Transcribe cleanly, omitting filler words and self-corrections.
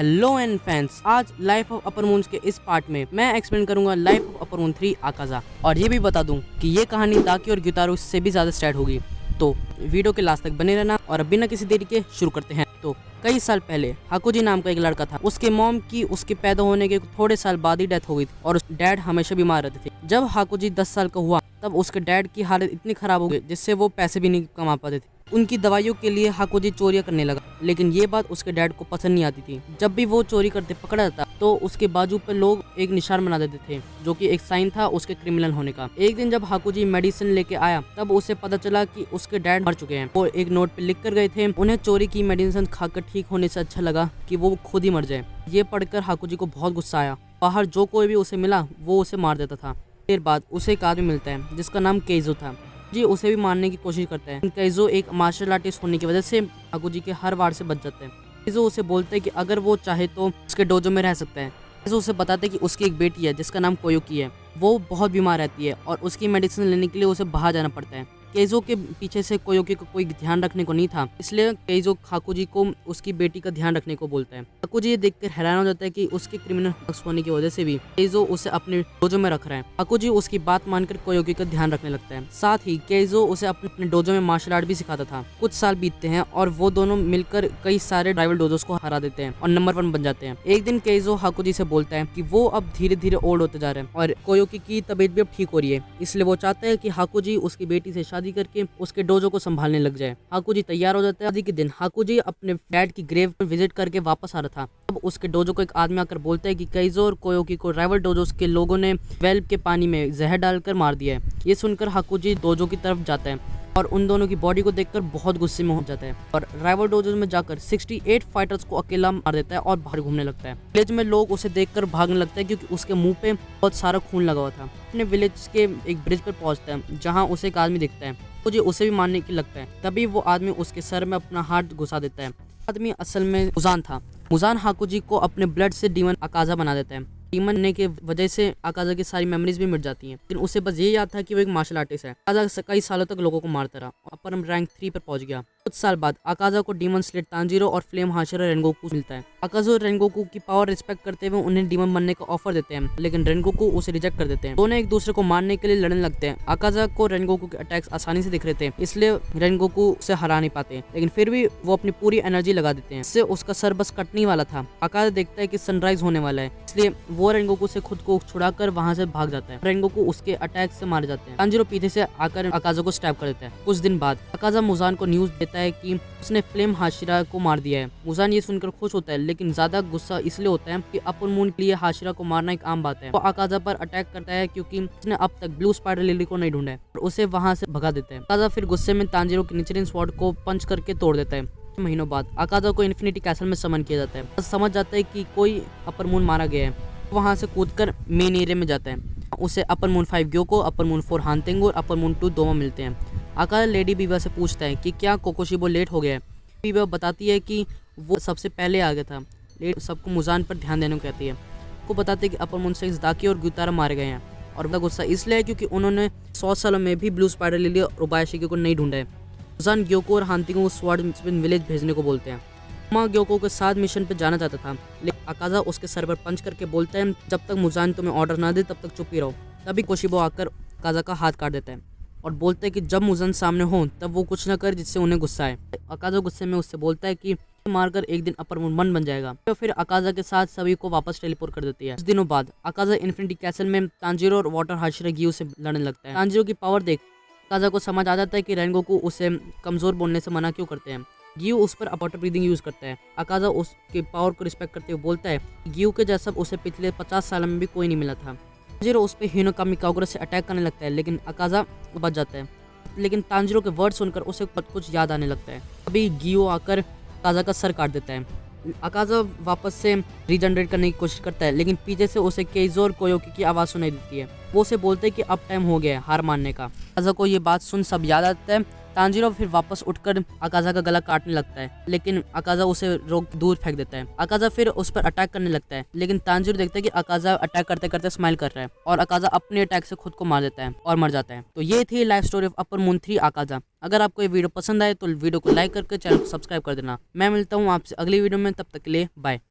Hello and fans, आज life of upper moon के इस पार्ट में मैं एक्सप्लेन करूंगा life of upper moon 3 Akaza. और ये भी बता दूं कि ये कहानी दाकी और ग्युतारो से भी ज्यादा स्टार्ट होगी। तो वीडियो के लास्ट तक बने रहना और अब बिना किसी देरी के शुरू करते हैं। तो कई साल पहले हाकुजी नाम का एक लड़का था। उसके मॉम की उसके पैदा होने के थोड़े साल बाद ही डेथ हो गई थी और डैड हमेशा बीमार रहते थे। जब हाकुजी 10 साल का हुआ तब उसके डैड की हालत इतनी खराब हो गई जिससे वो पैसे भी नहीं कमा पाते थे। उनकी दवाइयों के लिए हाकुजी चोरियां करने लगा, लेकिन ये बात उसके डैड को पसंद नहीं आती थी। जब भी वो चोरी करते पकड़ा जाता तो उसके बाजू पर लोग एक निशान बना देते थे, जो कि एक साइन था उसके क्रिमिनल होने का। एक दिन जब हाकुजी मेडिसिन लेके आया तब उसे पता चला कि उसके डैड मर चुके हैं। वो एक नोट पे लिख कर गए थे। उन्हें चोरी की मेडिसिन खाकर ठीक होने से अच्छा लगा कि वो खुद ही मर जाए। ये पढ़कर हाकुजी को बहुत गुस्सा आया। बाहर जो कोई भी उसे मिला वो उसे मार देता था। देर बाद उसे एक आदमी मिलता है जिसका नाम केइजो था। जी उसे भी मारने की कोशिश करता है। केइजो एक मार्शल आर्टिस्ट होने की वजह से हाकुजी के हर वार से बच जाते हैं। केइजो उसे बोलते हैं कि अगर वो चाहे तो उसके डोजो में रह सकता है। केइजो उसे बताते हैं कि उसकी एक बेटी है जिसका नाम कोयोकी है। वो बहुत बीमार रहती है और उसकी मेडिसिन लेने के लिए उसे बाहर जाना पड़ता है। केइजो के पीछे से कोयोकी को कोई ध्यान रखने को नहीं था, इसलिए केइजो हाकुजी को उसकी बेटी का ध्यान रखने को बोलता है। हाकुजी ये देखकर हैरान हो जाता है कि उसके क्रिमिनल होने की वजह से भी केइजो उसे अपने डोजो में रख रहा है। हाकुजी उसकी बात मानकर कोयोकी का ध्यान रखने लगता है। साथ ही केइजो उसे अपने डोजो में मार्शल आर्ट भी सिखाता था। कुछ साल बीतते हैं और वो दोनों मिलकर कई सारे राइवल डोजोस को हरा देते हैं और नंबर 1 बन जाते हैं। एक दिन केइजो हाकुजी से बोलता है कि वो अब धीरे धीरे ओल्ड होते जा रहे हैं और कोयोकी की तबीयत भी अब ठीक हो रही है, इसलिए वो चाहता है कि हाकुजी उसकी बेटी से शादी करके उसके डोजो को संभालने लग जाए। हाकुजी तैयार हो जाता है। शादी के दिन हाकुजी अपने डैड की ग्रेव पर विजिट करके वापस आ रहा था। अब उसके डोजो को एक आदमी आकर बोलता है कि केइजो और कोयोकी को राइवल डोजोस के लोगों ने वेल के पानी में जहर डालकर मार दिया है। ये सुनकर हाकुजी डोजो की तरफ जाता है और उन दोनों की बॉडी को देखकर बहुत गुस्से में हो जाता है और राइवल डोजो में जाकर 68 फाइटर्स को अकेला मार देता है और बाहर घूमने लगता है। विलेज में लोग उसे देखकर भागने लगते हैं क्योंकि उसके मुंह पे बहुत सारा खून लगा हुआ था। अपने विलेज के एक ब्रिज पर पहुंचता है जहां उसे एक आदमी दिखता है। मुझे उसे भी मारने की लगता है। तभी वो आदमी उसके सर में अपना हाथ घुसा देता है। आदमी असल में मुजान था। मुजान हाकुजी को अपने ब्लड से डीमन आकाजा बना देता है। डीमन ने के वजह से आकाजा की सारी मेमोरीज भी मिट जाती हैं, लेकिन उसे बस ये याद था कि वो एक मार्शल आर्टिस्ट है। आकाजा कई सालों तक लोगों को मारता रहा और अपर रैंक 3 पर पहुंच गया। कुछ साल बाद आकाजा को डीमन स्लेट तांजीरो और फ्लेम हाशिरा रेनगोकू मिलता है। आकाजा और रेनगोकू की पावर रिस्पेक्ट करते हुए उन्हें डीमन बनने का ऑफर देते हैं, लेकिन रेनगोकू उसे रिजेक्ट कर देते हैं। दोनों एक दूसरे को मारने के लिए लड़ने लगते हैं। आकाजा को रेनगोकू के अटैक्स आसानी से दिख रहे थे, इसलिए रेनगोकू उसे हरा नहीं पाते, लेकिन फिर भी वो अपनी पूरी एनर्जी लगा देते हैं। इससे उसका सर बस कटने वाला था। आकाजा देखता है कि सनराइज होने वाला है, इसलिए वो रेनगोकू से खुद को छुड़ाकर वहां से भाग जाता है। रेनगोकू उसके अटैक से मारे जाते हैं। तांजीरो पीछे से आकर आकाजा को स्टैब कर देता है। कुछ दिन बाद आकाजा मुजान को न्यूज देता है कि उसने फ्लेम हाशिरा को मार दिया है। मुजान ये सुनकर खुश होता है, लेकिन ज्यादा गुस्सा इसलिए होता है कि अपर मून के लिए हाशिरा को मारना एक आम बात है। वो आकाजा पर अटैक करता है क्योंकि उसने अब तक ब्लू स्पाइडर लिली को नहीं ढूंढा है और उसे वहां से भगा देता है। आकाजा फिर गुस्से में तांजीरो के निचले स्वॉर्ड को पंच करके तोड़ देता है। महीनों बाद आकाजा को इन्फिनिटी कैसल में समन किया जाता है। समझ जाता है कि कोई अपर मून मारा गया है। वहां से कूदकर मेन एरिया में जाता है। उसे अपर मून 5 ग्योको, अपर मून 4 हानतेंगो और अपर मून 2 दोमा मिलते हैं। आकाजा लेडी बीवा से पूछता है कि क्या कोकोशिबो लेट हो गया है। बीवा बताती है कि वो सबसे पहले आ गया था। लेट सबको मुजान पर ध्यान देने को कहती है। वो बताते हैं कि अपर मून 6 दाकी और ग्युतारा मारे गए हैं और उनका गुस्सा इसलिए है क्योंकि उन्होंने 100 सालों में भी ब्लू स्पाइडर लिली और उबायाशिकी को नहीं ढूंढा है। मुजान ग्योको और हानतेंगो को स्वॉर्ड विलेज भेजने को बोलते हैं। माँ ग्योको के साथ मिशन पे जाना चाहता था, लेकिन आकाजा उसके सर पर पंच करके बोलता है जब तक मुजान तुम्हें ऑर्डर ना दे तब तक चुप ही रहो। तभी कोशिबो आकर आकाजा का हाथ काट देता है और बोलता है कि जब मुजान सामने हो तब वो कुछ न कर जिससे उन्हें गुस्सा आए। आकाजा गुस्से में उससे बोलता है कि मारकर एक दिन अपर मून 1 बन जाएगा। तो फिर आकाजा के साथ सभी को वापस टेलीपोर्ट कर देती है। कुछ दिनों बाद आकाजा इन्फिनिटी कैसल में तांजीरो और वाटर हाशिरा गियू से लड़ने लगता है। तांजीरो की पावर देख आकाजा को समझ आ जाता है कि रेनगोकू उसे कमजोर बोलने से मना क्यों करते हैं। गियू उस पर वाटर ब्रीदिंग यूज करता है। आकाजा उसके पावर को रिस्पेक्ट करते हुए बोलता है कि गियू के जैसा उसे पिछले 50 साल में भी कोई नहीं मिला था। तांजीरो उस पर हिनोकामी कागुरा से अटैक करने लगता है, लेकिन आकाजा बच जाता है। लेकिन तांजीरो के वर्ड सुनकर उसे कुछ याद आने लगता है। अभी गियू आकर आकाजा का सर काट देता है। आकाजा वापस से रीजनरेट करने की कोशिश करता है, लेकिन पीछे से उसे केइजो और कोयोकी की आवाज़ सुनाई देती है। वो उसे बोलते हैं कि अब टाइम हो गया है हार मानने का। आकाजा को ये बात सुन सब याद आता है। तांजीरो फिर वापस उठकर आकाजा का गला काटने लगता है, लेकिन आकाजा उसे रोक दूर फेंक देता है। आकाजा फिर उस पर अटैक करने लगता है, लेकिन तांजीरो देखता है कि आकाजा अटैक करते करते स्माइल कर रहा है और आकाजा अपने अटैक से खुद को मार देता है और मर जाता है। तो ये थी life story of upper moon 3 Akaza. अगर आपको ये वीडियो पसंद आए तो वीडियो को लाइक करके चैनल को सब्सक्राइब कर देना। मैं मिलता हूँ आपसे अगली वीडियो में, तब तक के लिए बाय।